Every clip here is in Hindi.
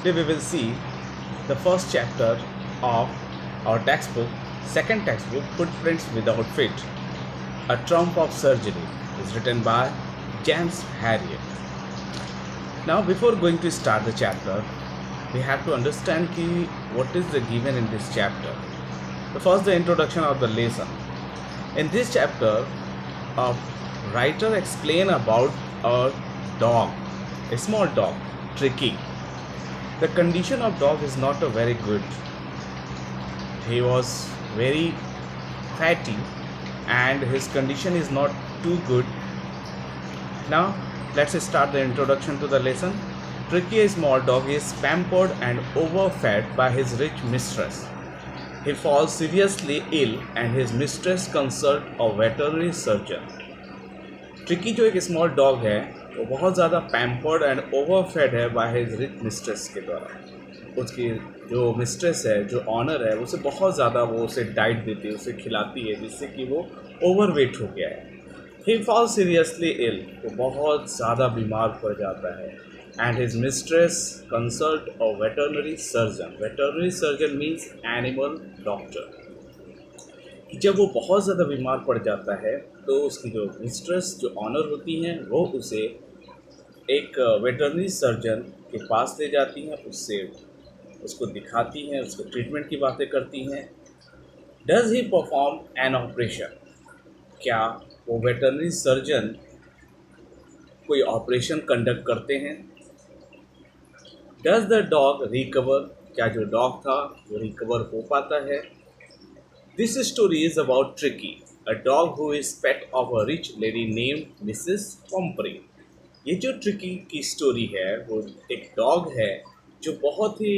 Today we will see the first chapter of our textbook, second textbook, Footprints Without Feet, A Trump of Surgery, is written by James Harriet. Now, before going to start the chapter, we have to understand what is the given in this chapter. First, the introduction of the lesson. In this chapter, a writer explains about a dog, a small dog, Tricky. The condition of dog is not a very good. He was very fatty and his condition is not too good. Now let's start the introduction to the lesson. Tricky, a small dog, is pampered and overfed by his rich mistress. He falls seriously ill and his mistress consults a veterinary surgeon. Tricky जो एक स्मॉल डॉग है वो बहुत ज़्यादा पैम्पर्ड एंड ओवरफेड है बाय हिज रिच मिस्ट्रेस के द्वारा। उसकी जो मिस्ट्रेस है, जो ऑनर है, उसे बहुत ज़्यादा वो उसे डाइट देती है, उसे खिलाती है, जिससे कि वो ओवरवेट हो गया है। ही फॉल सीरियसली इल, वो बहुत ज़्यादा बीमार पड़ जाता है। And his mistress consult a veterinary surgeon. Veterinary surgeon means animal doctor. जब वो बहुत ज़्यादा बीमार पड़ जाता है तो उसकी जो मिस्ट्रेस, जो ऑनर होती हैं, वो उसे एक वेटरनरी सर्जन के पास ले जाती हैं, उसको दिखाती हैं, उसको ट्रीटमेंट की बातें करती हैं। Does he perform an operation? क्या वो वेटरनरी सर्जन कोई ऑपरेशन कंडक्ट करते हैं? Does the dog recover? क्या जो डॉग था वो रिकवर हो पाता है? This story is about Tricky, a dog who is pet of a rich lady named Mrs. Pomfrey. ये जो ट्रिकी की स्टोरी है वो एक डॉग है जो बहुत ही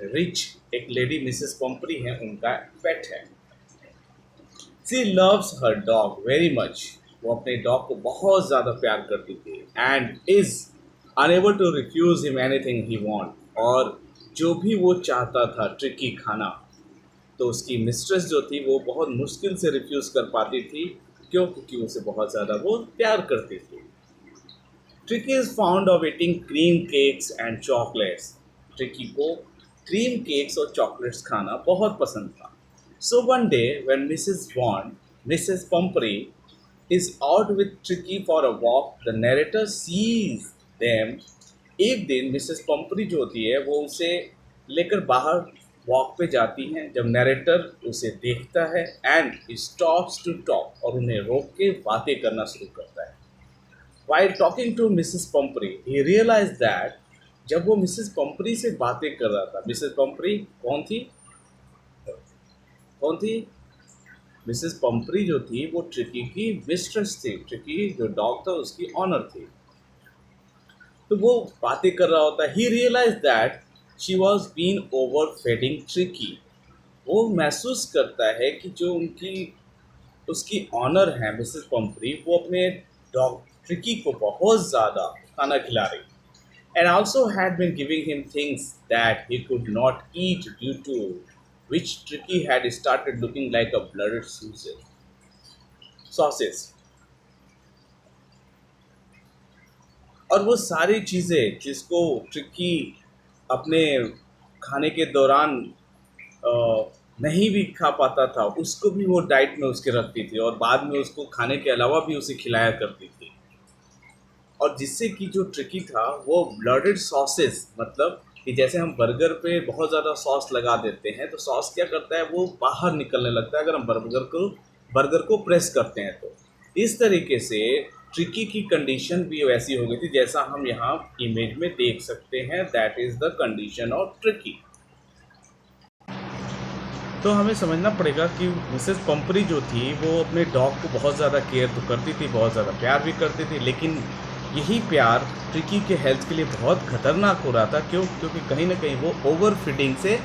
रिच एक लेडी मिसेस पॉम्फ्री है, उनका पेट है। She loves her dog very much. वो अपने डॉग को बहुत ज़्यादा प्यार करती थी and is unable to refuse him anything he want. और जो भी वो चाहता था ट्रिकी खाना, तो उसकी मिस्ट्रेस जो थी वो बहुत मुश्किल से रिफ्यूज़ कर पाती थी। क्यों? क्योंकि उसे बहुत ज़्यादा वो प्यार करती थी। Tricky is found of eating cream cakes and chocolates. Tricky को क्रीम केक्स और चॉकलेट्स खाना बहुत पसंद था। So one day when Mrs Pomfrey is out with tricky for a walk, the narrator seize them. एक दिन मिसेस पम्फ्री जो होती है वो उसे लेकर बाहर वॉक पे जाती हैं। जब नरेटर उसे देखता है एंड स्टॉप्स टू टॉक, और उन्हें रोक के बातें करना शुरू करता है। While talking to Mrs Pumphrey he realise that, जब वो मिसेस पम्फ्री से बातें कर रहा था, मिसेस पम्फ्री कौन थी? मिसेस पम्फ्री जो थी वो ट्रिकी की मिस्ट्रेस थी। ट्रिकी जो डॉग था उसकी ऑनर थी। तो वो बातें कर रहा होता है। He realise that she was been over fading tricky. वो महसूस करता है कि जो उसकी ऑनर है मिसेस पम्फ्री, वो अपने डॉग ट्रिकी को बहुत ज़्यादा खाना खिला रही, and also had been giving him things that he could not eat due to which Tricki had started looking like a bloated sausages. और वो सारी चीज़ें जिसको ट्रिकी अपने खाने के दौरान नहीं भी खा पाता था, उसको भी वो डाइट में उसके रखती थी और बाद में उसको खाने के अलावा भी उसे खिलाया करती थी। और जिससे कि जो ट्रिकी था वो ब्लडेड सॉसेस, मतलब कि जैसे हम बर्गर पे बहुत ज़्यादा सॉस लगा देते हैं तो सॉस क्या करता है, वो बाहर निकलने लगता है अगर हम बर्गर को प्रेस करते हैं। तो इस तरीके से ट्रिकी की कंडीशन भी वैसी हो गई थी जैसा हम यहाँ इमेज में देख सकते हैं। That is the condition of tricky. तो हमें समझना पड़ेगा कि मिसेस पम्फ्री जो थी वो अपने डॉग को बहुत ज़्यादा केयर तो करती थी, बहुत ज़्यादा प्यार भी करती थी, लेकिन यही प्यार ट्रिकी के हेल्थ के लिए बहुत खतरनाक हो रहा था। क्यों? क्योंकि कहीं ना कहीं वो ओवर फीडिंग से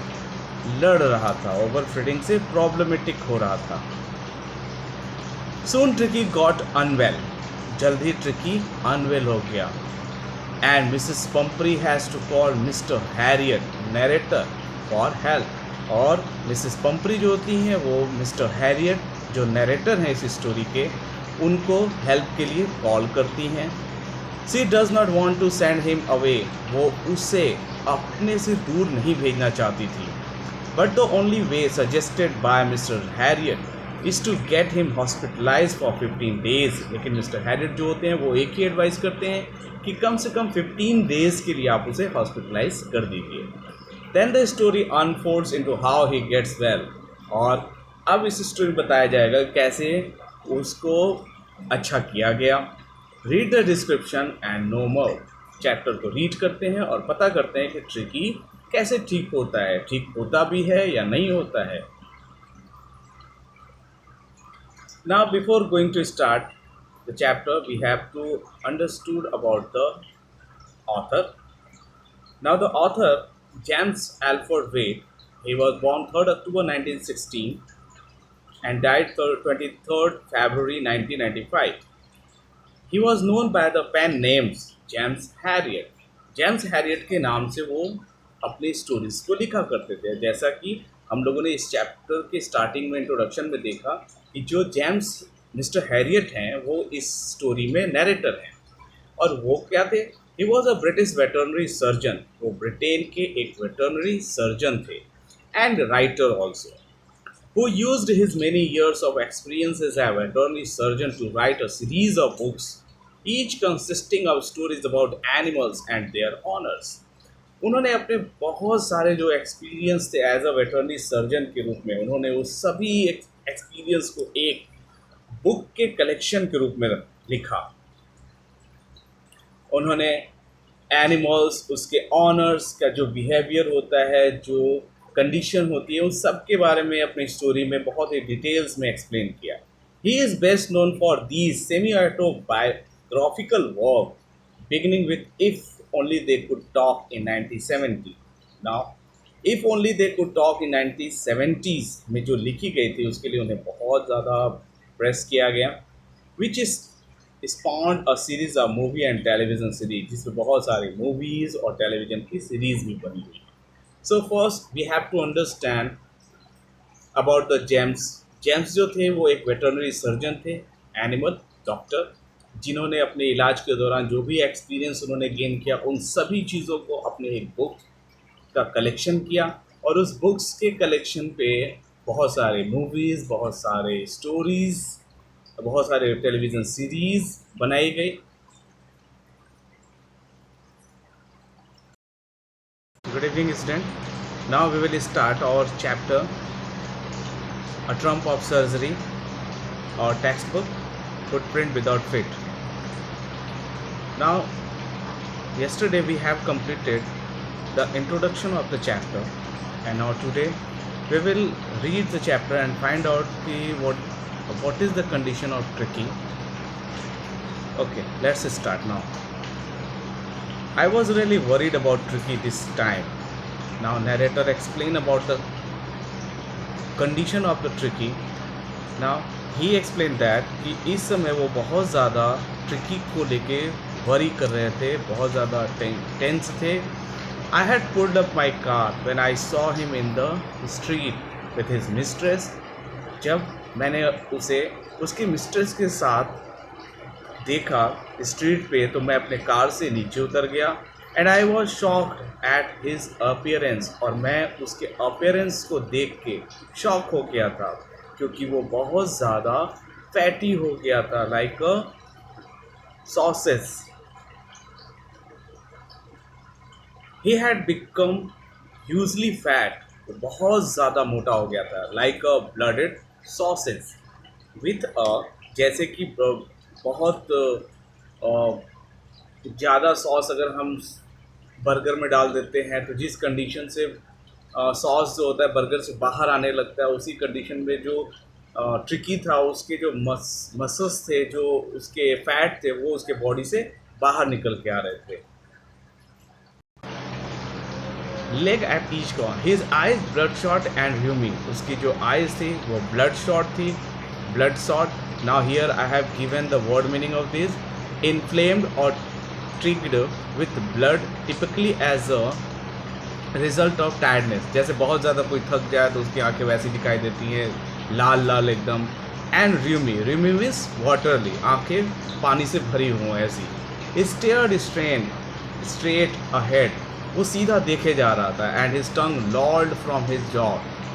लड़ रहा था, ओवर फीडिंग से प्रॉब्लमेटिक हो रहा था। Soon Tricki got unwell. जल्द ही ट्रिकी अनवेल हो गया and Mrs Pumphrey has to call Mr Herriot narrator for help. और मिसेस पम्फ्री जो होती हैं वो मिस्टर हैरियट जो नरेटर हैं इस स्टोरी के, उनको हेल्प के लिए कॉल करती हैं। She does not want to send him away. वो उसे अपने से दूर नहीं भेजना चाहती थी। But the only way suggested by Mr Herriot is to get him hospitalize for 15 days. लेकिन मिस्टर हैरियट जो होते हैं वो एक ही एडवाइस करते हैं कि कम से कम 15 डेज़ के लिए आप उसे हॉस्पिटलाइज कर दीजिए। Then the story unfolds into how he gets well. और अब इस स्टोरी में बताया जाएगा कैसे उसको अच्छा किया गया। Read the description and no more. Chapter को रीड करते हैं और पता करते हैं कि ट्रिकी कैसे ठीक होता है, ठीक होता भी है या नहीं होता है। Now before going to start the chapter we have to understood about the author. Now the author James Alfred Wight, he was born 3rd October 1916 and died 23rd February 1995. He was known by the pen names James Harriet. James Harriet के नाम से वो अपनी स्टोरीज को लिखा करते थे। जैसा कि हम लोगों ने इस चैप्टर के स्टार्टिंग में इंट्रोडक्शन में देखा कि जो जेम्स मिस्टर हैरियट हैं वो इस स्टोरी में नैरेटर हैं। और वो क्या थे? He was a British veterinary surgeon. वो ब्रिटेन के एक वेटरनरी सर्जन थे and writer also, who used his many years of experience as a veterinary surgeon to write a series of books, each consisting of stories about animals and their owners. उन्होंने अपने बहुत सारे जो एक्सपीरियंस थे एज अ वेटरनरी सर्जन के रूप में, उन्होंने उस सभी एक्सपीरियंस को एक बुक के कलेक्शन के रूप में लिखा। उन्होंने एनिमल्स, उसके ऑनर्स का जो बिहेवियर होता है, जो कंडीशन होती है, उस सब के बारे में अपनी स्टोरी में बहुत ही डिटेल्स में एक्सप्लेन किया। He is best known for these semi autobiographical work beginning with if only they could talk in 1970। Now if only they could talk in 1970s में जो लिखी गई थी उसके लिए उन्हें बहुत ज़्यादा प्रेस किया गया, which is स्पॉन्ड a series of movie and television series, जिसमें बहुत सारी मूवीज़ और टेलीविज़न की सीरीज़ भी बनी हुई। So first we have to understand about the James. James जो थे वो एक वेटरनरी सर्जन थे, एनिमल डॉक्टर, जिन्होंने अपने इलाज के दौरान जो भी एक्सपीरियंस उन्होंने गेन किया उन सभी चीज़ों को अपने एक बुक का कलेक्शन किया। और उस बुक्स के कलेक्शन पे बहुत सारे मूवीज़, बहुत सारे स्टोरीज़, बहुत सारे टेलीविज़न सीरीज़ बनाई गई। Good evening, student. Now we will start our chapter, A Trump of Surgery, our textbook, Footprint Without Feet. Now, yesterday we have completed the introduction of the chapter, and now today we will read the chapter and find out what is the condition of tricky. Okay, let's start now. I was really worried about Tricky this time. Now narrator explain about the condition of the Tricky. Now he explained that कि इस समय वो बहुत ज़्यादा ट्रिकी को लेके वरी कर रहे थे, बहुत ज़्यादा टेंस थे। I had pulled up my car when I saw him in the street with his mistress. जब मैंने उसे उसकी मिस्ट्रेस के साथ देखा स्ट्रीट पे तो मैं अपने कार से नीचे उतर गया। And I was shocked at his appearance, और मैं उसके अपीयरेंस को देख के शॉक हो गया था क्योंकि वो बहुत ज़्यादा फैटी हो गया था, like a sauces. He had become hugely fat, वो बहुत ज़्यादा मोटा हो गया था, like a bloated sauces with a, जैसे कि बहुत ज़्यादा सॉस अगर हम बर्गर में डाल देते हैं तो जिस कंडीशन से सॉस जो होता है बर्गर से बाहर आने लगता है, उसी कंडीशन में जो ट्रिकी था उसके जो मसल्स थे, जो उसके फैट थे, वो उसके बॉडी से बाहर निकल के आ रहे थे। Leg at each gone, his eyes blood shot and rheumy, उसकी जो आइज थी वो ब्लड शॉट थी, blood shot. Now here I have given the word meaning of this: inflamed or triggered with blood, typically as a result of tiredness. जैसे बहुत ज़्यादा कोई थक जाए तो उसकी आंखें वैसी दिखाई देती हैं, लाल लाल एकदम। And rheumy, rheumy means watery, आंखें पानी से भरी हों ऐसी। Stared straight ahead, वो सीधा देखे जा रहा था। And his tongue लॉल्ड from his jaw,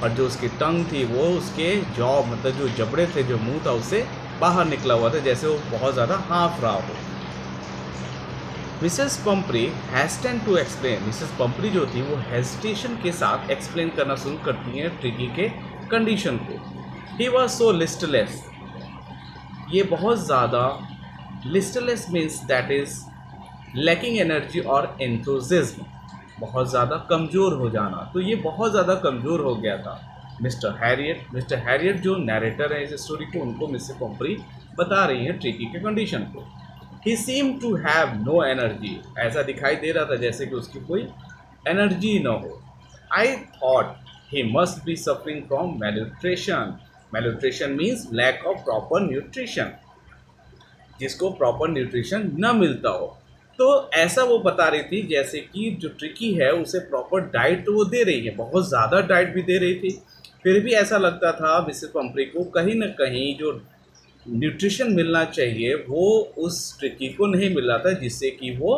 और जो उसकी टंग थी वो उसके जॉ मतलब जो जबड़े थे, जो मुंह था, उससे बाहर निकला हुआ था, जैसे वो बहुत ज़्यादा हाँफ रहा हो। मिसेस पंपरी हैस्टेन टू एक्सप्लेन, मिसेस पंपरी जो थी वो हेजिटेशन के साथ एक्सप्लेन करना शुरू करती हैं ट्रिकी के कंडीशन को। ही वॉज सो लिस्टलेस, ये बहुत ज़्यादा, listless means that is lacking energy और एंथुजिज्म, बहुत ज़्यादा कमज़ोर हो जाना, तो ये बहुत ज़्यादा कमज़ोर हो गया था। मिस्टर हैरियट जो नैरेटर है इस स्टोरी को, उनको मिसेस पंपरी बता रही हैं ट्रिकी के कंडीशन को। He seem to have no energy, ऐसा दिखाई दे रहा था जैसे कि उसकी कोई एनर्जी ना हो। I thought he must be suffering from malnutrition, malnutrition means lack of proper nutrition, जिसको प्रॉपर न्यूट्रिशन न मिलता हो। तो ऐसा वो बता रही थी जैसे कि जो ट्रिकी है उसे प्रॉपर डाइट तो वो दे रही है, बहुत ज़्यादा डाइट भी दे रही थी, फिर भी ऐसा लगता था मिसेस पंपरी को कहीं ना कहीं जो न्यूट्रिशन मिलना चाहिए वो उस ट्रिकी को नहीं मिल रहा था, जिससे कि वो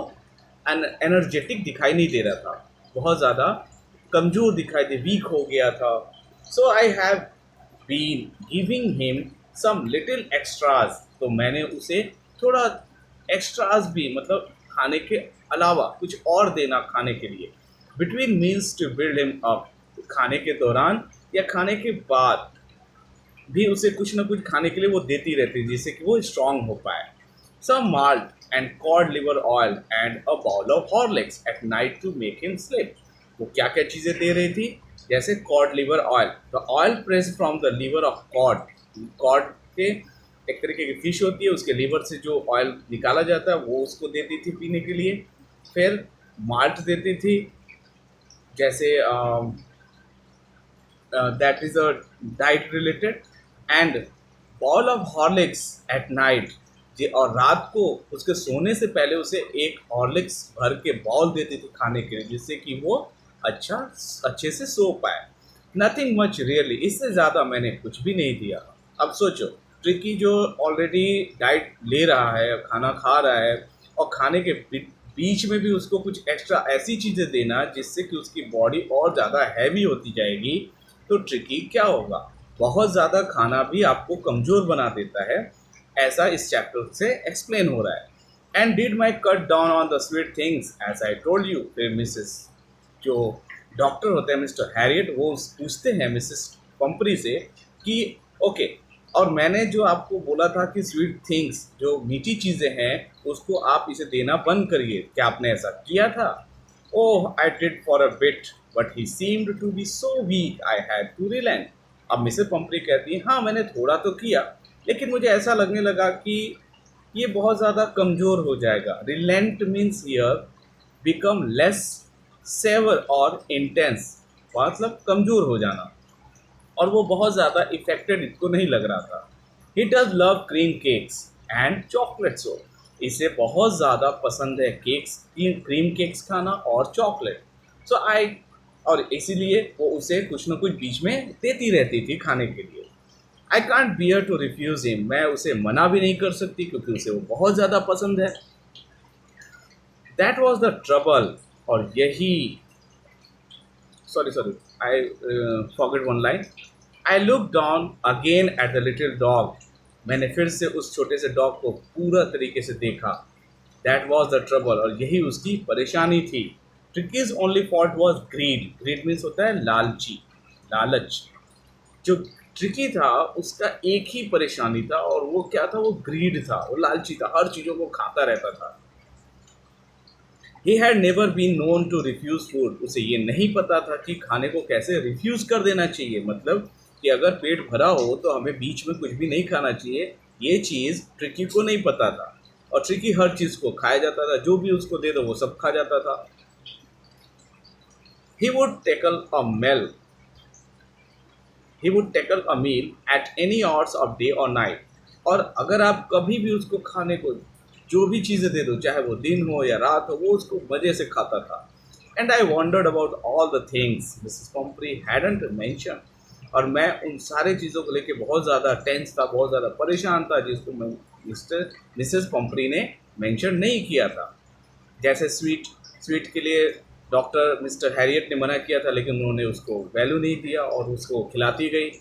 एनर्जेटिक दिखाई नहीं दे रहा था, बहुत ज़्यादा कमज़ोर दिखाई दे, वीक हो गया था। So I have been giving him some little extras, तो मैंने उसे थोड़ा एक्स्ट्राज भी, मतलब खाने के अलावा कुछ और देना खाने के लिए, between meals to build him up, खाने के दौरान या खाने के बाद भी उसे कुछ ना कुछ खाने के लिए वो देती रहती जिससे कि वो स्ट्रांग हो पाए। Some malt and cod liver oil and a bowl of Horlicks at night to make him sleep, वो क्या क्या चीज़ें दे रही थी, जैसे cod liver oil, the oil press from the liver of cod, cod के एक तरीके की फिश होती है, उसके लीवर से जो ऑयल निकाला जाता है वो उसको देती थी पीने के लिए। फिर माल्ट देती थी, जैसे that is a diet related, and bowl of Horlicks at night, जी, और रात को उसके सोने से पहले उसे एक हॉर्लिक्स भर के बॉल देती थी खाने के लिए, जिससे कि वो अच्छे से सो पाए। नथिंग मच रियली, इससे ज़्यादा मैंने कुछ भी नहीं दिया। अब सोचो, ट्रिकी जो ऑलरेडी डाइट ले रहा है, खाना खा रहा है, और खाने के बीच में भी उसको कुछ एक्स्ट्रा ऐसी चीज़ें देना जिससे कि उसकी बॉडी और ज़्यादा हैवी होती जाएगी, तो ट्रिकी क्या होगा, बहुत ज़्यादा खाना भी आपको कमज़ोर बना देता है, ऐसा इस चैप्टर से एक्सप्लेन हो रहा है। And did my cut down on the sweet things as I told you, फिर मिसेस जो डॉक्टर होते हैं मिस्टर हैरियट, वो पूछते हैं मिसेस पंपरी से कि ओके, और मैंने जो आपको बोला था कि स्वीट थिंग्स जो मीठी चीज़ें हैं उसको आप इसे देना बंद करिए, क्या आपने ऐसा किया था? Oh I did for a bit but he seemed to be so weak I had to relent. अब मिसेस पंपरी कहती है हाँ मैंने थोड़ा तो किया, लेकिन मुझे ऐसा लगने लगा कि ये बहुत ज़्यादा कमज़ोर हो जाएगा। Relent means here become less severe और इंटेंस, मतलब कमज़ोर हो जाना, और वो बहुत ज़्यादा इफेक्टेड इसको नहीं लग रहा था। He does love cream cakes and chocolates, हो इसे बहुत ज़्यादा पसंद है केक्स, क्रीम केक्स खाना और चॉकलेट। सो आई, और इसीलिए वो उसे कुछ ना कुछ बीच में देती रहती थी खाने के लिए। I can't bear to refuse him, मैं उसे मना भी नहीं कर सकती क्योंकि उसे वो बहुत ज़्यादा पसंद है। दैट वॉज द ट्रबल, और यही, sorry, I forget one line. I looked down again at the little dog, मैंने फिर से उस छोटे से डॉग को पूरा तरीके से देखा। That was the trouble, और यही उसकी परेशानी थी। Tricky's only fault was greed, greed means होता है लालची, लालच। जो ट्रिकी था उसका एक ही परेशानी था, और वो क्या था, वो ग्रीड था, वो लालची था, हर चीज़ों को खाता रहता था। He had never been known to refuse food, उसे ये नहीं पता था कि खाने को कैसे रिफ्यूज़ कर देना चाहिए, मतलब कि अगर पेट भरा हो तो हमें बीच में कुछ भी नहीं खाना चाहिए, ये चीज़ ट्रिकी को नहीं पता था, और ट्रिकी हर चीज़ को खाया जाता था, जो भी उसको दे दो वो सब खा जाता था। He would tackle a meal, he would tackle a meal at any hours of day or night, और अगर आप कभी भी उसको खाने को जो भी चीज़ें दे दो, चाहे वो दिन हो या रात हो, वो उसको मज़े से खाता था। And I wondered about all the things Mrs Pumphrey hadn't mention, और मैं उन सारे चीज़ों को लेके बहुत ज़्यादा टेंस था, बहुत ज़्यादा परेशान था, जिसको मैं मिसेस पंपरी ने मेंशन नहीं किया था। जैसे स्वीट के लिए डॉक्टर मिस्टर हैरियट ने मना किया था, लेकिन उन्होंने उसको वैल्यू नहीं दिया और उसको खिलाती गई।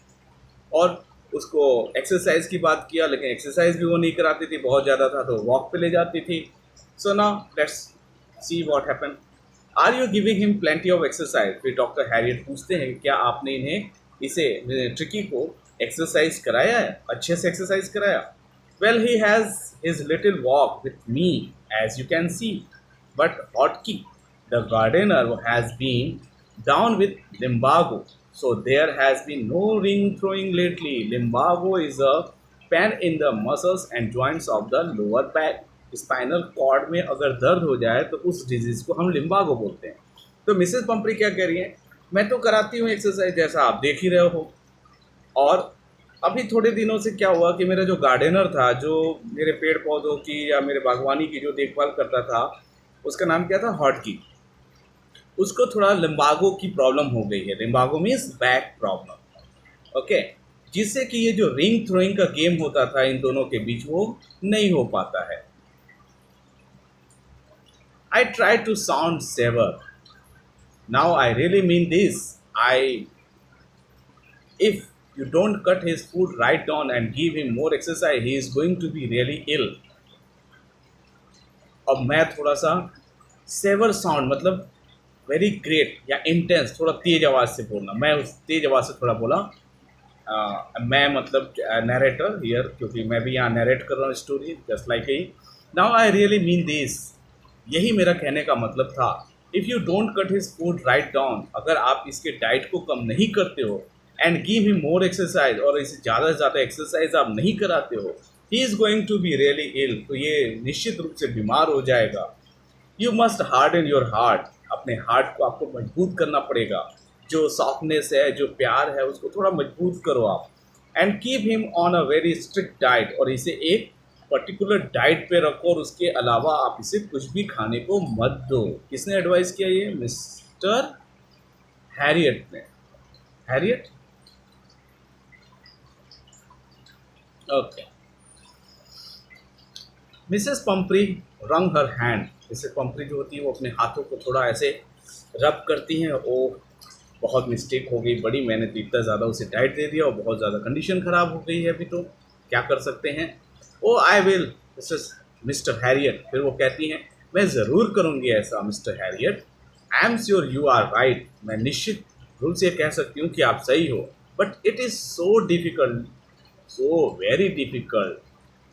और उसको एक्सरसाइज की बात किया, लेकिन एक्सरसाइज भी वो नहीं कराती थी, बहुत ज़्यादा था तो वॉक पे ले जाती थी। So now let's see what happen. Are you giving him plenty of exercise? फिर डॉक्टर हैरियट पूछते हैं क्या आपने इसे ट्रिकी को एक्सरसाइज कराया है, अच्छे से एक्सरसाइज कराया? Well he has his little walk with me as you can see, but Hodgkin the gardener has been down with lumbago, so there has been no ring throwing lately. Lumbago is a pain in the muscles and joints of the lower back. Spinal cord में अगर दर्द हो जाए तो उस डिजीज को हम लिम्बागो बोलते हैं। तो मिसेस पंपरी क्या कह रही हैं, मैं तो कराती हूँ एक्सरसाइज जैसा आप देख ही रहे हो, और अभी थोड़े दिनों से क्या हुआ कि मेरा जो गार्डनर था, जो मेरे पेड़ पौधों की या मेरे बागवानी की जो देखभाल करता था, उसका नाम क्या था, हॉटकी, उसको थोड़ा लिम्बागो की प्रॉब्लम हो गई है। लिम्बागो मीन्स बैक प्रॉब्लम, ओके, जिससे कि ये जो रिंग थ्रोइंग का गेम होता था इन दोनों के बीच वो नहीं हो पाता है। I try to sound severe, now I really mean this, I if you don't cut his food right down and give him more exercise, he is going to be really ill. अब मैं थोड़ा सा सेवर साउंड मतलब वेरी ग्रेट या इंटेंस, थोड़ा तेज आवाज़ से बोलना, मैं उस तेज आवाज़ से थोड़ा बोला। मैं मतलब नरेटर हियर, क्योंकि मैं भी यहाँ नरेट कर रहा हूँ story just like he. Now I really mean this, यही मेरा कहने का मतलब था। If you don't cut his food write down, अगर आप इसके डाइट को कम नहीं करते हो, and give him more exercise, और इसे ज़्यादा से ज़्यादा एक्सरसाइज आप नहीं कराते हो, he is going to be really ill, तो ये निश्चित रूप से बीमार हो जाएगा। You must harden your heart, अपने हार्ट को आपको मजबूत करना पड़ेगा, जो सॉफ्टनेस है, जो प्यार है, उसको थोड़ा मजबूत करो आप। And keep him on a very strict diet, और इसे एक पर्टिकुलर डाइट पे रखो, और उसके अलावा आप इसे कुछ भी खाने को मत दो। किसने एडवाइस किया ये? मिस्टर हैरियट ने। Harriet, okay. मिसेस पंपरी रंग हर हैंड, मिसेस पंपरी जो होती है वो अपने हाथों को थोड़ा ऐसे रब करती हैं। ओ, बहुत मिस्टेक हो गई बड़ी, मैंने तो इतना ज़्यादा उसे डाइट दे दिया और बहुत ज़्यादा कंडीशन ख़राब हो गई है, अभी तो क्या कर सकते हैं। Oh I will mister Harriet, फिर वो कहती हैं मैं ज़रूर करूँगी ऐसा mister Harriet. I am sure you are right, मैं निश्चित रूप से कह सकती हूँ कि आप सही हो, but it is so difficult, so very difficult.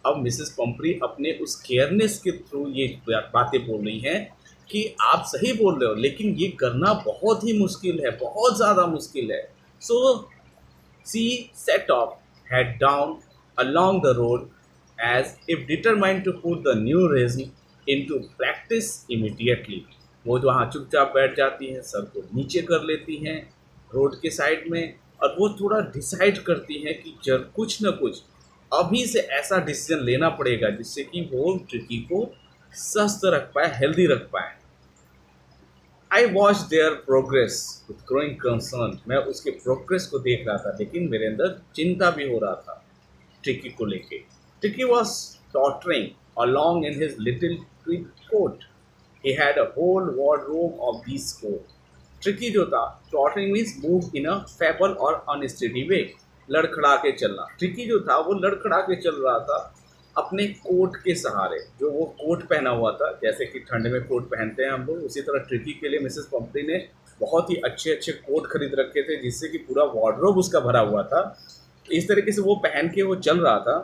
अब मिसेस पंपरी अपने उस केयरनेस के थ्रू ये बातें बोल रही हैं कि आप सही बोल रहे हो, लेकिन ये करना बहुत ही मुश्किल है, बहुत ज़्यादा मुश्किल है। So she set off head down along the road as if determined to put the new regime into practice immediately. वो जो वहाँ चुपचाप बैठ जाती हैं, सर को नीचे कर लेती हैं रोड के साइड में, और वो थोड़ा डिसाइड करती हैं कि जब कुछ न कुछ अभी से ऐसा डिसीजन लेना पड़ेगा जिससे कि वो ट्रिकी को स्वस्थ रख पाए, हेल्दी रख पाए। I watch there progress with growing concern, मैं उसके प्रोग्रेस को देख रहा था, लेकिन मेरे अंदर चिंता भी हो रहा था ट्रिकी को लेके। Tricki was tottering along in his little tweed coat. He had a whole wardrobe of these coats. Tricki जो था, tottering means move in a feble और अनस्टेडी वे, लड़खड़ा के चलना। ट्रिकी जो था वो लड़खड़ा के चल रहा था अपने कोट के सहारे, जो वो कोट पहना हुआ था, जैसे कि ठंड में कोट पहनते हैं हम लोग, उसी तरह ट्रिकी के लिए मिसेस पंपरी ने बहुत ही अच्छे अच्छे कोट खरीद रखे थे, जिससे कि पूरा वार्डरोब उसका भरा हुआ था। इस तरीके से वो पहन के वो चल रहा था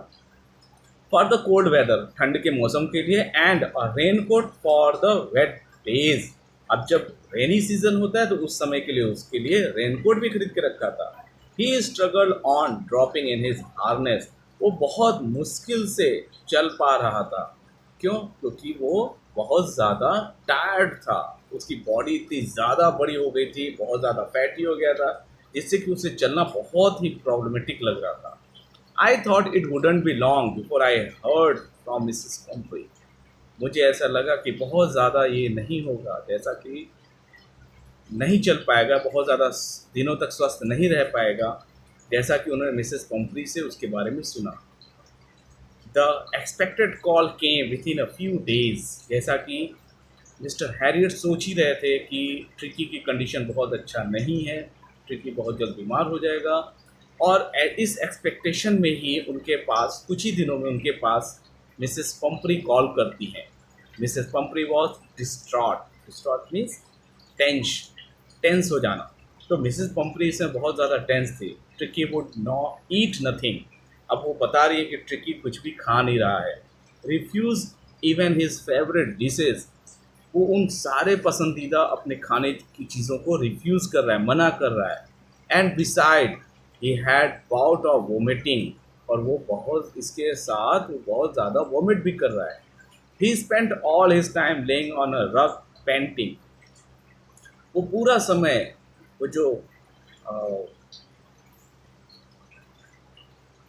फॉर द कोल्ड वेदर, ठंड के मौसम के लिए, and a rain coat for the wet days. अब जब रेनी सीजन होता है तो उस समय के लिए उसके लिए रेनकोट भी खरीद के रखा था। He struggle on dropping in his harness, वो बहुत मुश्किल से चल पा रहा था। क्यों? क्योंकि वो बहुत ज़्यादा टायर्ड था, उसकी बॉडी इतनी ज़्यादा बड़ी हो गई थी, बहुत ज़्यादा फैटी हो गया था, जिससे कि उसे चलना बहुत ही प्रॉब्लमेटिक लग रहा था। I thought it wouldn't be long before I heard from Mrs Pumphrey, मुझे ऐसा लगा कि बहुत ज़्यादा ये नहीं होगा, जैसा कि नहीं चल पाएगा, बहुत ज़्यादा दिनों तक स्वस्थ नहीं रह पाएगा, जैसा कि उन्होंने मिसेस पंपरी से उसके बारे में सुना। The expected call came with in a few days, जैसा कि मिस्टर हैरियट सोच ही रहे थे कि ट्रिकी की कंडीशन बहुत अच्छा नहीं है, ट्रिकी बहुत जल्द बीमार हो जाएगा। और इस एक्सपेक्टेशन में ही उनके पास कुछ ही दिनों में उनके पास मिसेस पंपरी कॉल करती हैं। Mrs Pumphrey was distraught. Distraught means tense tense हो जाना। तो मिसेस पंपरी इसमें बहुत ज़्यादा टेंस थी। ट्रिकी वुड नॉ ईट नथिंग। अब वो बता रही है कि ट्रिकी कुछ भी खा नहीं रहा है। Refuse even his favourite dishes. वो उन सारे पसंदीदा अपने खाने की चीज़ों को रिफ्यूज़ कर रहा है, मना कर रहा है। And beside he had bout of vomiting. और वो बहुत इसके साथ वो बहुत ज़्यादा वोमिट भी कर रहा है। ही spent all his time laying on a रग पेंटिंग। वो पूरा समय वो जो अ,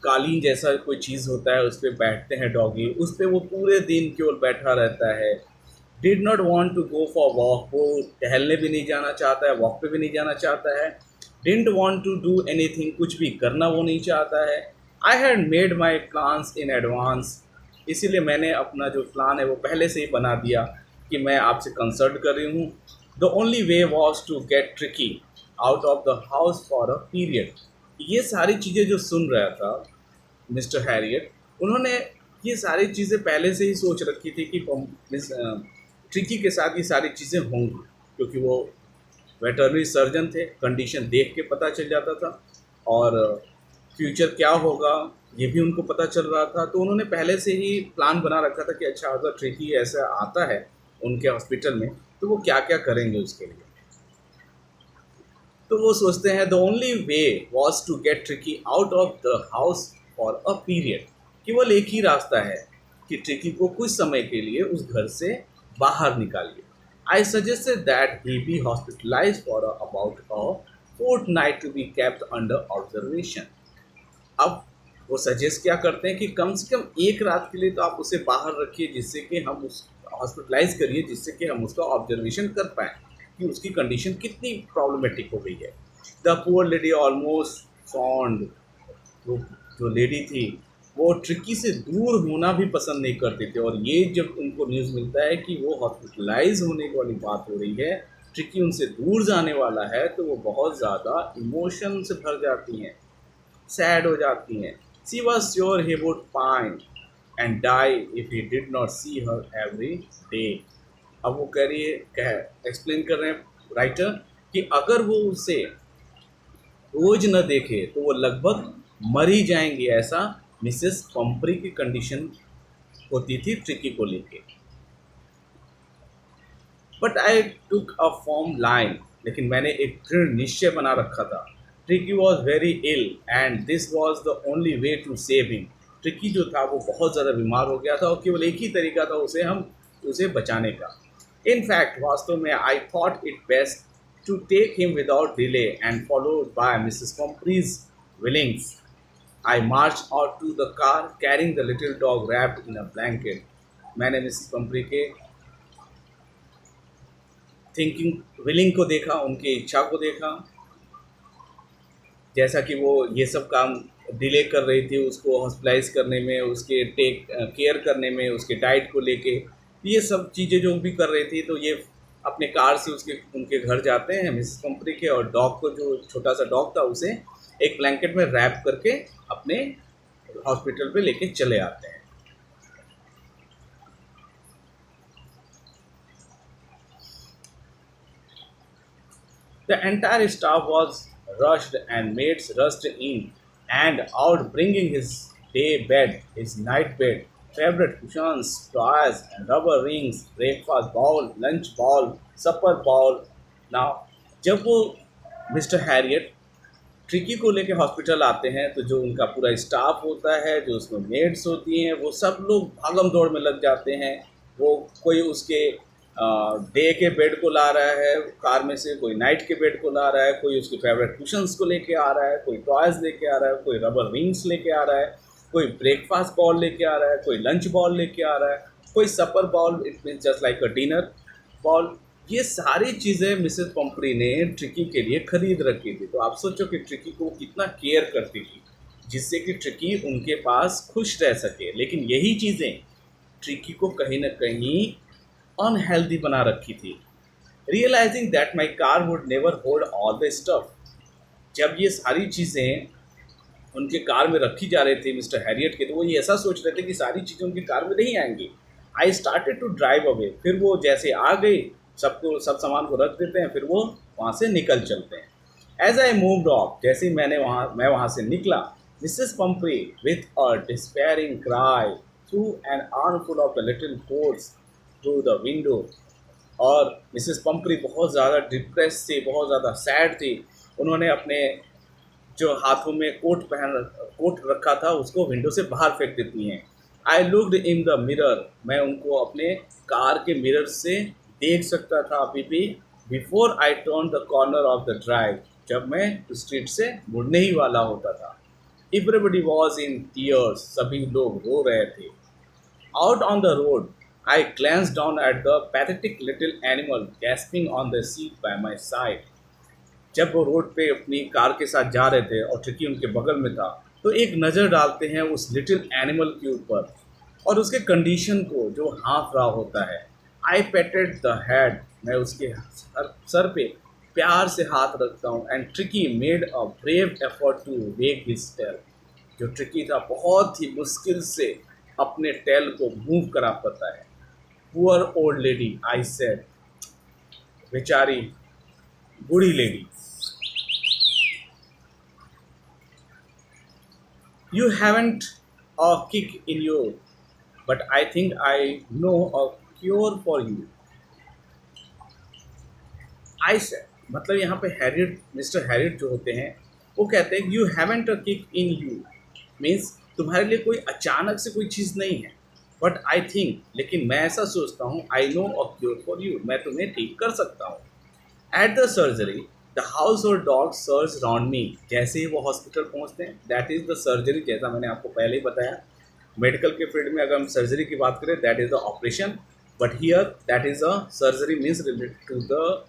कालीन जैसा कोई चीज़ होता है उस पर बैठते हैं डॉगी, उस पर वो पूरे दिन केवल बैठा रहता है। Did not want to go for walk. वो टहलने भी नहीं जाना चाहता है, वॉक पे भी नहीं जाना चाहता है। Didn't want to do anything. कुछ भी करना वो नहीं चाहता है। I had made my plans in advance. इसीलिए मैंने अपना जो प्लान है वो पहले से ही बना दिया कि मैं आपसे कंसल्ट कर रही हूँ। The only way was to get Tricki out of the house for a period. ये सारी चीज़ें जो सुन रहा था मिस्टर हैरियट, उन्होंने ये सारी चीज़ें पहले से ही सोच रखी थी कि मिस ट्रिकी के साथ ये सारी चीज़ें होंगी, क्योंकि वो वेटरनरी सर्जन थे। कंडीशन देख के पता चल जाता था और फ्यूचर क्या होगा ये भी उनको पता चल रहा था। तो उन्होंने पहले से ही प्लान बना रखा था कि अच्छा अगर ट्रिकी ऐसा आता है उनके हॉस्पिटल में तो वो क्या क्या करेंगे उसके लिए। तो वो सोचते हैं the only way was to get Tricki out of the house for a period. केवल एक ही रास्ता है कि ट्रिकी को कुछ समय के लिए उस घर से बाहर निकालिए। I suggested that he be hospitalise for about a fortnight to be kept under observation. अब वो सजेस्ट क्या करते हैं कि कम से कम एक रात के लिए तो आप उसे बाहर रखिए, जिससे कि हम उस हॉस्पिटलाइज करिए, जिससे कि हम उसका ऑब्जर्वेशन कर पाएँ कि उसकी कंडीशन कितनी प्रॉब्लमेटिक हो गई है। The poor lady almost sound. वो जो लेडी थी वो ट्रिकी से दूर होना भी पसंद नहीं करते थे। और ये जब उनको न्यूज़ मिलता है कि वो हॉस्पिटलाइज होने वाली बात हो रही है, ट्रिकी उनसे दूर जाने वाला है, तो वो बहुत ज़्यादा इमोशन से भर जाती हैं, सैड हो जाती हैं। She was sure he would pine and die if he did not see her every day. अब वो कह रही है, कह एक्सप्लेन कर रहे हैं राइटर कि अगर वो उसे रोज न देखे तो वो लगभग मर ही जाएंगे। ऐसा मिसेस पंपरी की कंडीशन होती थी ट्रिकी को लेके। But I took a form line. लेकिन मैंने एक दृढ़ निश्चय बना रखा था। Tricki was very ill and this was the only way to save him. Tricki जो था वो बहुत ज़्यादा बीमार हो गया था और केवल एक ही तरीका था उसे बचाने का। इन फैक्ट वास्तव में आई thought it best to take him without delay, and followed by Mrs. Pumphrey's willings, I marched out to the car carrying the little dog wrapped in a blanket. मैंने मिसेस पंपरी के थिंकिंग विलिंग को देखा, उनकी इच्छा को देखा, जैसा कि वो ये सब काम डिले कर रही थी उसको हॉस्पिटलाइज करने में, उसके टेक केयर करने में, उसके डाइट को लेके, ये सब चीज़ें जो भी कर रही थी। तो ये अपने कार से उसके उनके घर जाते हैं मिसेस पंपरी के, और डॉग को, जो छोटा सा डॉग था, उसे एक ब्लैंकेट में रैप करके अपने हॉस्पिटल पे लेके चले आते हैं। The entire staff was rushed and maids rushed in and out, bringing his day bed, his night bed, favorite cushions, toys, and rubber rings, breakfast bowl, lunch bowl, supper bowl. Now, जब वो मिस्टर हैरियट ट्रिकी को लेके हॉस्पिटल आते हैं तो जो उनका पूरा स्टाफ होता है, जो उसमें मेड्स होती हैं, वो सब लोग भागम दौड़ में लग जाते हैं। वो कोई उसके डे के बेड को ला रहा है कार में से, कोई नाइट के बेड को ला रहा है, कोई उसके फेवरेट कुशंस को लेके आ रहा है, कोई टॉयज़ लेके आ रहा है, कोई रबर रिंग्स लेके आ रहा है, कोई ब्रेकफास्ट बॉल लेके आ रहा है, कोई लंच बॉल लेके आ रहा है, कोई supper ball, it means just like a dinner ball. ये सारी चीज़ें मिसेस पंपरी ने ट्रिकी के लिए खरीद रखी थी। तो आप सोचो कि ट्रिकी को कितना केयर करती थी, जिससे कि ट्रिकी उनके पास खुश रह सके। लेकिन यही चीज़ें ट्रिकी को कहीं ना कहीं अनहेल्दी बना रखी थी। Realising that my car would never hold all the stuff, जब ये सारी चीज़ें उनके कार में रखी जा रही थी मिस्टर हैरियट के, तो वो ये ऐसा सोच रहे थे कि सारी चीज़ें उनकी कार में नहीं आएंगी। I started to drive away, फिर वो जैसे आ गई, सबको सब सामान को रख देते हैं, फिर वो वहाँ से निकल चलते हैं। एज आई मूव्ड ऑफ, जैसे ही मैं वहाँ से निकला, Mrs Pumphrey with a despairing cry threw an armful of the little coats through the window, और मिसेस पंपरी बहुत ज़्यादा डिप्रेस थी, बहुत ज़्यादा सैड थी। उन्होंने अपने जो हाथों में कोट रखा था उसको विंडो से बाहर फेंक देती हैं। I looked in the mirror, मैं उनको अपने कार के मिरर से देख सकता था अभी भी। Before I turn the corner of the drive, जब मैं स्ट्रीट से मुड़ने ही वाला होता था। एवरीबडी वॉज इन टीयर्स, सभी लोग रो रहे थे। Out on the road I glance down at the pathetic little animal gasping on the seat by my side. जब वो रोड पे अपनी कार के साथ जा रहे थे और ट्रिकी उनके बगल में था, तो एक नज़र डालते हैं उस लिटिल एनिमल के ऊपर और उसके कंडीशन को जो हाँफ रहा होता है। आई पेटेड द हेड, मैं उसके सर पे प्यार से हाथ रखता हूँ। And Tricki made a brave effort to wag his tail, जो ट्रिकी था बहुत ही मुश्किल से अपने टेल को मूव करा पाता है। Poor old lady, I said, बेचारी बूढ़ी lady. You haven't a kick in you, but I think I know a cure for you. I said, मतलब यहाँ पे हैरियट, मिस्टर हैरियट जो होते हैं, वो कहते हैं you haven't a kick in you, means तुम्हारे लिए कोई अचानक से कोई चीज़ नहीं है। बट आई थिंक, लेकिन मैं ऐसा सोचता हूँ, I know a cure for you, मैं तुम्हें ठीक कर सकता हूँ। At the surgery the household dog search round me, जैसे ही वो हॉस्पिटल पहुँचते हैं, दैट इज़ द सर्जरी, जैसा मैंने आपको पहले ही बताया। मेडिकल के फील्ड में अगर हम सर्जरी की बात करें, that is the operation, but here that is a surgery means related to the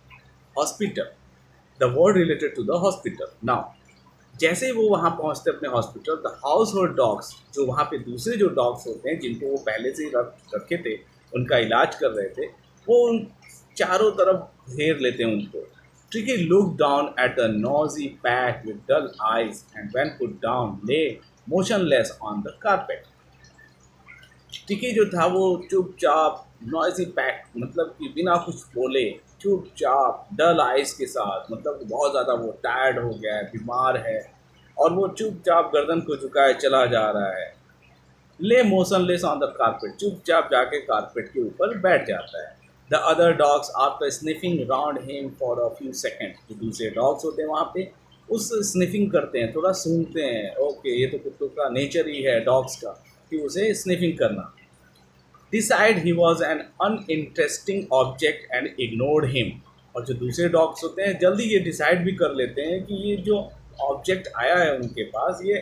hospital, the word related to the hospital. Now जैसे ही वो वहाँ पहुँचते अपने hospital, the household dogs, जो वहाँ पे दूसरे जो डॉग्स होते हैं जिनको वो पहले से ही रखे थे, उनका इलाज कर रहे थे, वो उन चारों तरफ घेर लेते हैं उनको। Tricky looked down at the noisy pack with dull eyes and when put down lay motionless on the carpet. टिकी जो था वो चुपचाप नॉइजी पैक, मतलब कि बिना कुछ बोले चुपचाप डल आइज के साथ, मतलब बहुत ज़्यादा वो टायर्ड हो गया है, बीमार है, और वो चुपचाप गर्दन को झुकाए चला जा रहा है। ले मोशनलेस ऑन द कारपेट, चुपचाप जाके कारपेट के ऊपर बैठ जाता है। The other dogs after sniffing round him for a few second, जो दूसरे डॉग्स होते हैं वहाँ पे उस स्निफिंग करते हैं, थोड़ा सूंघते हैं। ओके, ये तो कुत्तों का नेचर ही है डॉग्स का कि उसे स्निफिंग करना। Decide he was an uninteresting object and ignored him, और जो दूसरे डॉग्स होते हैं जल्दी ये डिसाइड भी कर लेते हैं कि ये जो ऑब्जेक्ट आया है उनके पास ये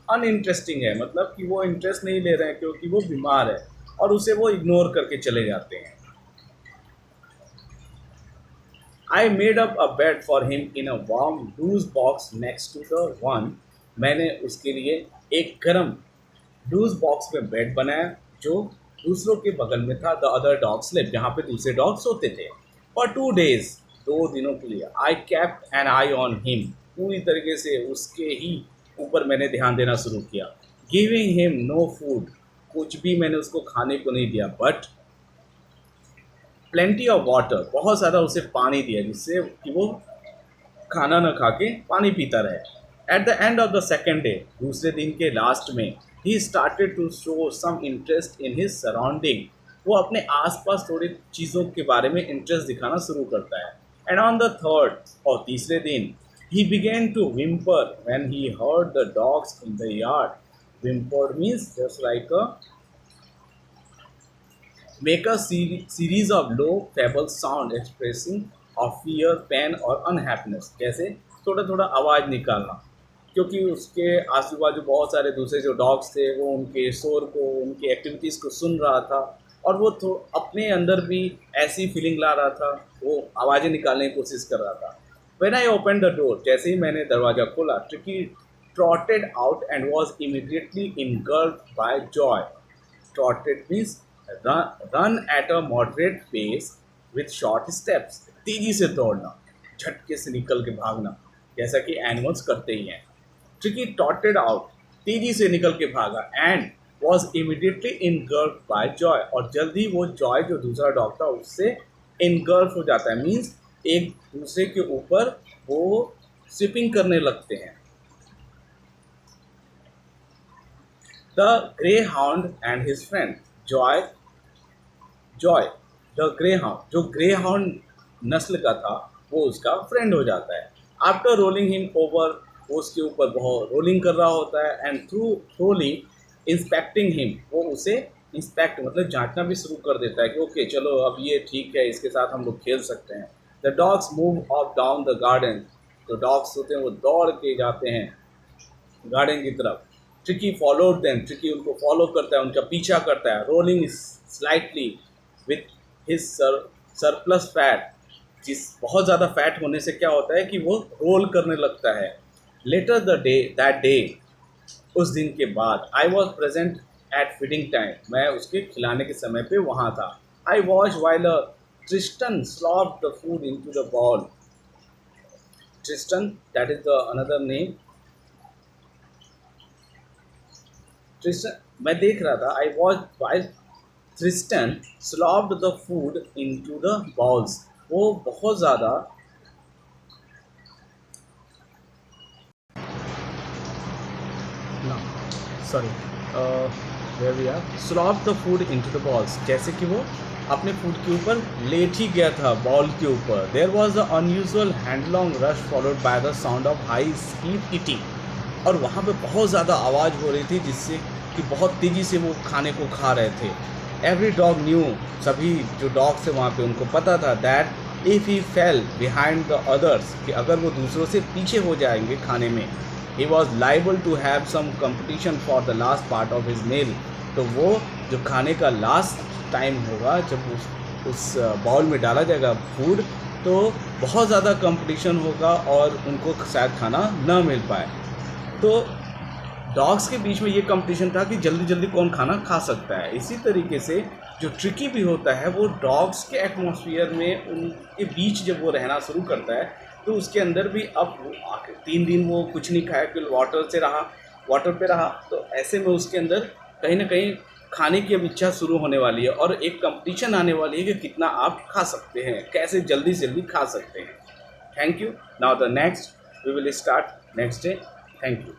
अनइंटरेस्टिंग है, मतलब कि वो इंटरेस्ट नहीं ले रहे हैं क्योंकि वो बीमार है, और उसे वो इग्नोर करके चले जाते हैं। I made up a bed for him in a warm loose box next to the one, मैंने उसके लिए एक गर्म लूज बॉक्स में बेड बनाया जो दूसरों के बगल में था। द अदर डॉग स्लिप, जहाँ पे दूसरे डॉग सोते थे। फॉर 2 days, 2 दिनों के लिए, I kept an eye on him, पूरी तरीके से उसके ही ऊपर मैंने ध्यान देना शुरू किया। गिविंग हिम नो फूड, कुछ भी मैंने उसको खाने को नहीं दिया, बट प्लेंटी ऑफ वाटर, बहुत ज़्यादा उसे पानी दिया जिससे कि वो खाना न खा के पानी पीता रहे। At the end of the second day, दूसरे दिन के लास्ट में, he started to show some interest in his surrounding, वो अपने आसपास थोड़ी चीज़ों के बारे में इंटरेस्ट दिखाना शुरू करता है। एंड ऑन द थर्ड, और तीसरे दिन, he began to whimper when he heard the dogs in the yard. Whimper means just like a make a series of low feeble sound expressing of fear, pain और unhappiness, जैसे थोड़ा थोड़ा आवाज़ निकालना, क्योंकि उसके आजू बाजू बहुत सारे दूसरे जो डॉग्स थे वो उनके शोर को, उनकी एक्टिविटीज़ को सुन रहा था, और वो तो अपने अंदर भी ऐसी फीलिंग ला रहा था, वो आवाज़ें निकालने की कोशिश कर रहा था। When I opened the door, जैसे ही मैंने दरवाज़ा खोला, tricky trotted out and was immediately engulfed by joy. Trotted means run at a moderate pace with short steps, तेजी से दौड़ना, झटके से निकल के भागना, जैसा कि एनिमल्स करते ही हैं। ट्रिकी टॉटेड आउट, तेजी से निकल के भागा, and was immediately engulf by joy, और जल्दी वो जॉय जो दूसरा डॉग था उससे इनगल्फ हो जाता है, मीन्स एक दूसरे के ऊपर वो स्विपिंग करने लगते हैं। The grey hound and his friend, Joy Joy the grey hound, जो ग्रे हाउंड नस्ल का था वो उसका फ्रेंड हो जाता है। आफ्टर रोलिंग हिम ओवर, वो उसके ऊपर बहुत रोलिंग कर रहा होता है, and through thoroughly inspecting him, वो उसे इंस्पेक्ट मतलब जांचना भी शुरू कर देता है कि ओके चलो अब ये ठीक है, इसके साथ हम लोग खेल सकते हैं। The dogs move of down the garden, जो डॉग्स होते हैं वो दौड़ के जाते हैं गार्डन की तरफ। ट्रिकी फॉलोड देम, ट्रिकी उनको फॉलो करता है, उनका पीछा करता है। Rolling slightly with his surplus fat, जिस बहुत ज़्यादा फैट होने से क्या होता है कि वो रोल करने लगता है। Later the day that day, उस दिन के बाद, I was present at feeding time, मैं उसके खिलाने के समय पे वहाँ था। I watch while Tristan slop the food into the bowl, Tristan that is the another name, Tristan मैं देख रहा था, I watch while Tristan slopped the food into the bowls, वो बहुत ज़्यादा sorry where we are slop the food into the balls, जैसे कि वो अपने फूड के ऊपर लेट ही गया था बॉल के ऊपर। There was the unusual headlong rush followed by the sound of high speed eating, और वहाँ पे बहुत ज़्यादा आवाज़ हो रही थी जिससे कि बहुत तेज़ी से वो खाने को खा रहे थे। एवरी डॉग न्यू, सभी जो डॉग्स थे वहाँ पे उनको पता था that if he fail behind the others, कि अगर वो दूसरों से पीछे हो जाएंगे खाने में, he was liable to have some competition for the last part of his meal, तो वो जो खाने का लास्ट टाइम होगा जब उस बाउल में डाला जाएगा फूड, तो बहुत ज़्यादा कंपटीशन होगा और उनको शायद खाना न मिल पाए। तो डॉग्स के बीच में ये कंपटीशन था कि जल्दी जल्दी कौन खाना खा सकता है। इसी तरीके से जो ट्रिकी भी होता है वो डॉग्स के एटमॉस्फेयर में उनके बीच जब वो रहना शुरू करता है, तो उसके अंदर भी अब 3 दिन वो कुछ नहीं खाया, फिर वाटर पे रहा, तो ऐसे में उसके अंदर कहीं ना कहीं खाने की अब इच्छा शुरू होने वाली है और एक कंपटीशन आने वाली है कि कितना आप खा सकते हैं, कैसे जल्दी से जल्दी खा सकते हैं। Thank you. Now the next we will start next day. Thank you.